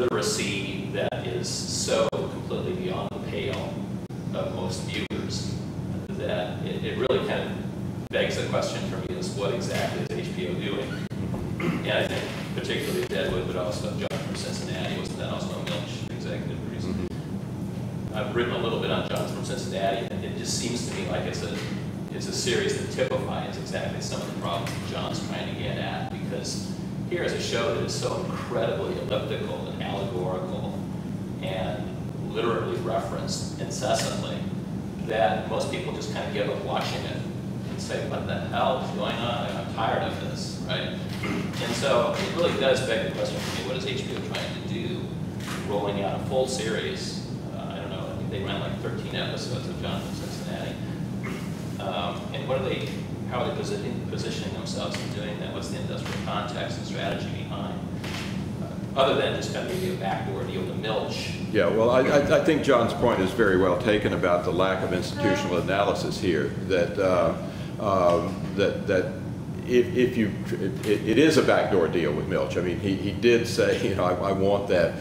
literacy that is so completely beyond the pale of most viewers that it really kind of begs the question for me is what exactly is HBO doing? And I think particularly Deadwood, but also John from Cincinnati, wasn't that also a Milch executive producer? I've written a little bit on John from Cincinnati, and it just seems to me like it's a series that typifies exactly some of the problems that John's trying to get at, because here is a show that is so incredibly elliptical and allegorical and literally referenced incessantly that most people just kind of give up watching it and say, what the hell is going on? I'm tired of this, right? And so it really does beg the question for me, what is HBO trying to do, rolling out a full series? I don't know, I think they ran like 13 episodes of John from Cincinnati. And what are they, how are they positioning themselves in doing that? What's the industrial context and strategy behind? Other than just kind of maybe a backdoor deal to Milch. Yeah, well, I think John's point is very well taken about the lack of institutional analysis here. That if you, it is a backdoor deal with Milch. I mean, he did say, you know, I want that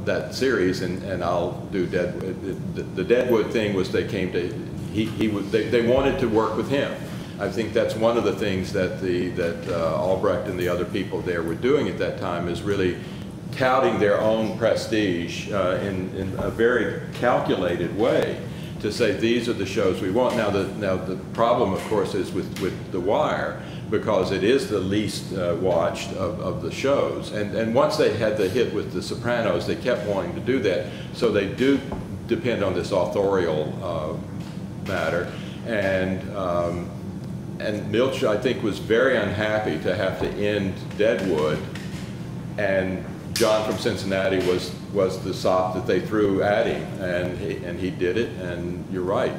that series, and I'll do Deadwood. The Deadwood thing was they came to, they wanted to work with him. I think that's one of the things that Albrecht and the other people there were doing at that time, is really touting their own prestige in a very calculated way to say these are the shows we want. Now the problem, of course, is with The Wire, because it is the least watched of the shows. And once they had the hit with The Sopranos, they kept wanting to do that. So they do depend on this authorial matter. And Milch, I think, was very unhappy to have to end Deadwood, and John from Cincinnati was the sop that they threw at him, and he did it. And you're right,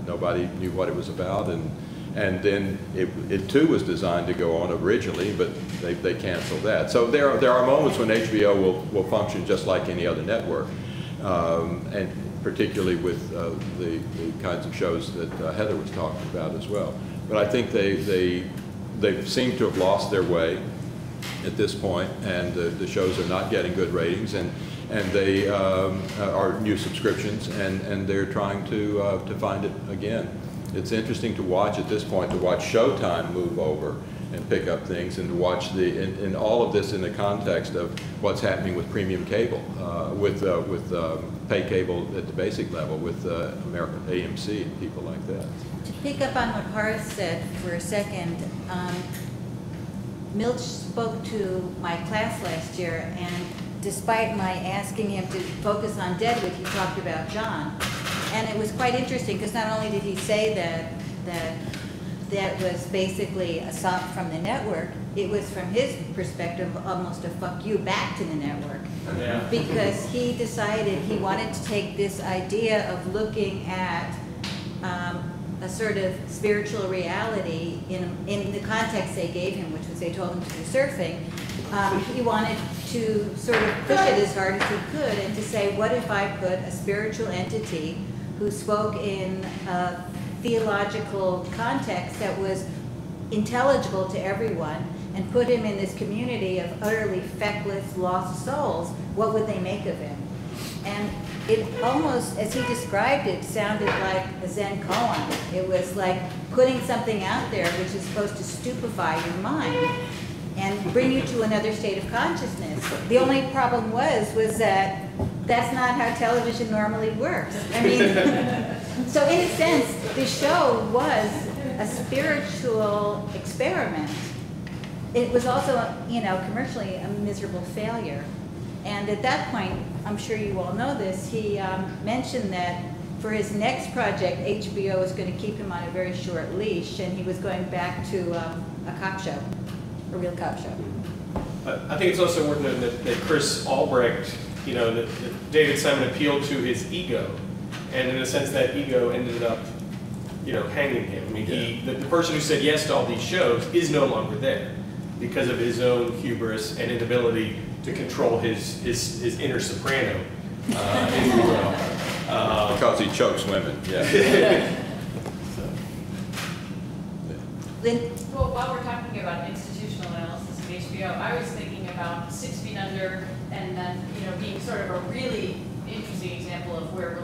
nobody knew what it was about, and then it too was designed to go on originally, but they canceled that. So there are moments when HBO will function just like any other network, and particularly with the kinds of shows that Heather was talking about as well. But I think they seem to have lost their way at this point, and the shows are not getting good ratings, and they are new subscriptions, and they're trying to find it again. It's interesting to watch at this point, to watch Showtime move over and pick up things, and to watch and all of this in the context of what's happening with premium cable, with pay cable at the basic level, with American AMC and people like that. To pick up on what Horace said for a second, Milch spoke to my class last year, and despite my asking him to focus on Deadwood, he talked about John. And it was quite interesting, because not only did he say that was basically a sop from the network, it was from his perspective almost a fuck you back to the network. Yeah. Because he decided he wanted to take this idea of looking at a sort of spiritual reality in the context they gave him, which was they told him to do surfing. He wanted to sort of push it as hard as he could, and to say, what if I put a spiritual entity who spoke in a theological context that was intelligible to everyone, and put him in this community of utterly feckless, lost souls? What would they make of him? And it almost, as he described it, sounded like a Zen koan. It was like putting something out there which is supposed to stupefy your mind and bring you to another state of consciousness. The only problem was that that's not how television normally works. I mean, so in a sense, the show was a spiritual experiment. It was also, you know, commercially a miserable failure. And at that point, I'm sure you all know this, he mentioned that for his next project, HBO was going to keep him on a very short leash, and he was going back to a cop show, a real cop show. I think it's also worth noting that Chris Albrecht, you know, that David Simon appealed to his ego, and in a sense that ego ended up, you know, hanging him. I mean, the person who said yes to all these shows is no longer there because of his own hubris and inability to control his inner soprano, if you will. Because he chokes women, yeah. So. Lynn? Well, while we're talking about institutional analysis of HBO, I was thinking about 6 Feet Under, and then, you know, being sort of a really interesting example of where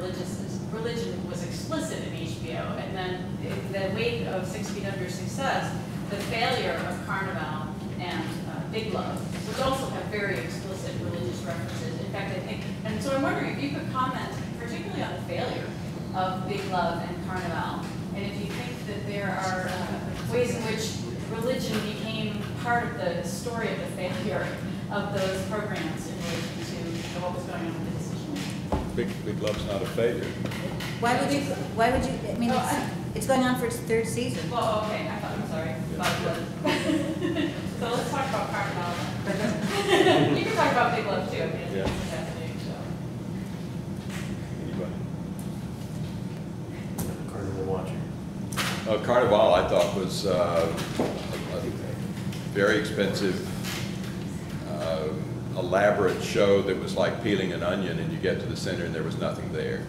religion was explicit in HBO, and then in the wake of 6 Feet Under success, the failure of Carnival and Big Love, which also have very explicit religious references. In fact, I think, and so I'm wondering if you could comment particularly on the failure of Big Love and Carnival, and if you think that there are ways in which religion became part of the story of the failure of those programs in relation to what was going on with the decision. Big Love's not a failure. Why would you, I mean, it's going on for its 3rd season. Well, okay, I'm sorry. So let's talk about Carnival. You can talk about Big Love too. I mean, Yeah. it's fascinating show. Anybody? Carnival watching. Carnival, I thought, was a very expensive, elaborate show that was like peeling an onion, and you get to the center and there was nothing there.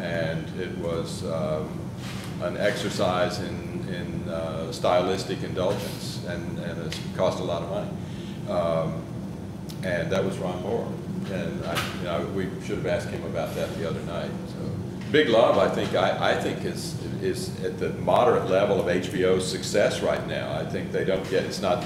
And it was an exercise in stylistic indulgence, and it cost a lot of money. And that was Ron Moore. And we should have asked him about that the other night. So, Big Love, I think is at the moderate level of HBO's success right now. I think they don't get, it's not,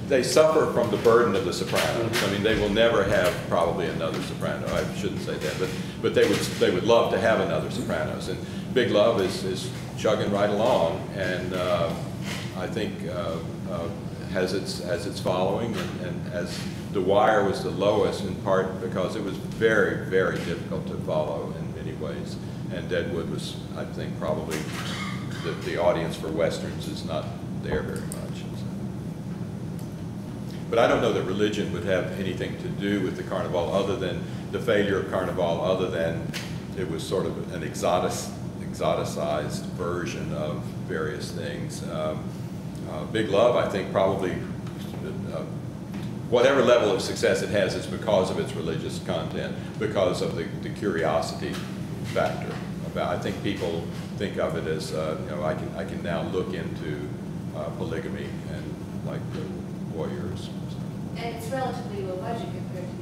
they suffer from the burden of The Sopranos. I mean, they will never have probably another Soprano. I shouldn't say that, but they would love to have another Sopranos. And Big Love is chugging right along, and I think has its following, and as Detweiler was the lowest, in part because it was very, very difficult to follow in many ways. And Deadwood was, I think, probably the audience for Westerns is not there very much. But I don't know that religion would have anything to do with the Carnival, other than the failure of Carnival, other than it was sort of an exoticized version of various things. Big Love, I think, probably whatever level of success it has is because of its religious content, because of the curiosity factor. I think people think of it as, I can now look into polygamy and like the Warriors. And it's relatively low budget compared to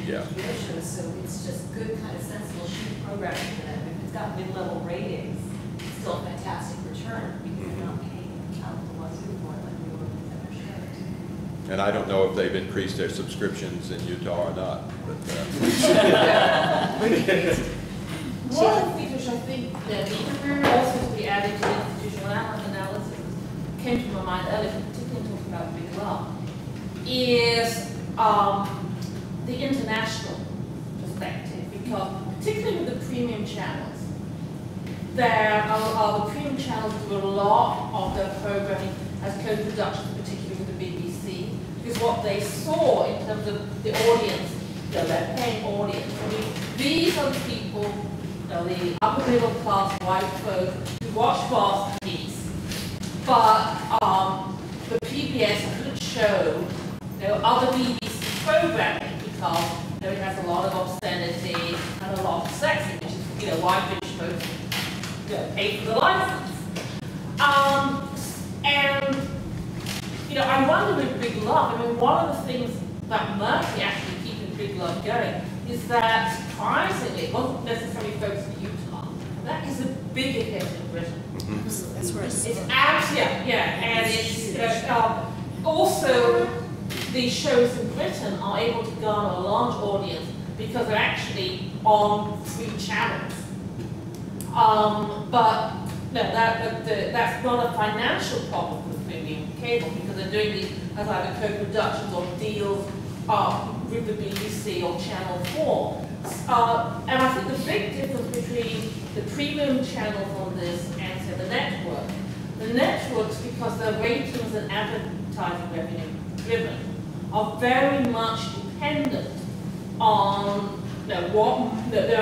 the other HBO shows, so it's just good, kind of sensible shoot programming for them. If it's got mid-level ratings, it's still a fantastic return because they're not paying out the wazoo for it like we were with other shows. And I don't know if they've increased their subscriptions in Utah or not. But, one of the features I think that also to be added to institutional analysis came to my mind earlier, particularly talking about Big Love, is the international perspective, because particularly with the premium channels, there are the premium channels do a lot of their programming as co-productions, particularly with the BBC, because what they saw in terms of the audience, their paying audience, I mean, these are the people, the upper middle class white folk who watch fast movies, but the PBS couldn't show other BBC programming because it has a lot of obscenity and a lot of sex, which is why British folks pay for the license. And I wonder with Big Love, I mean, one of the things that might be actually keeping Big Love going is that surprisingly, it wasn't necessarily folks in Utah. That is a bigger hit in Britain. That's where it's absolutely, and it's also these shows in Britain are able to garner a large audience because they're actually on free channels. But no, that's not a financial problem with premium cable because they're doing these as either co-productions or deals with the BBC or Channel 4. And I think the big difference between the premium channels on this and say the networks, because their ratings and advertising revenue driven, are very much dependent on what their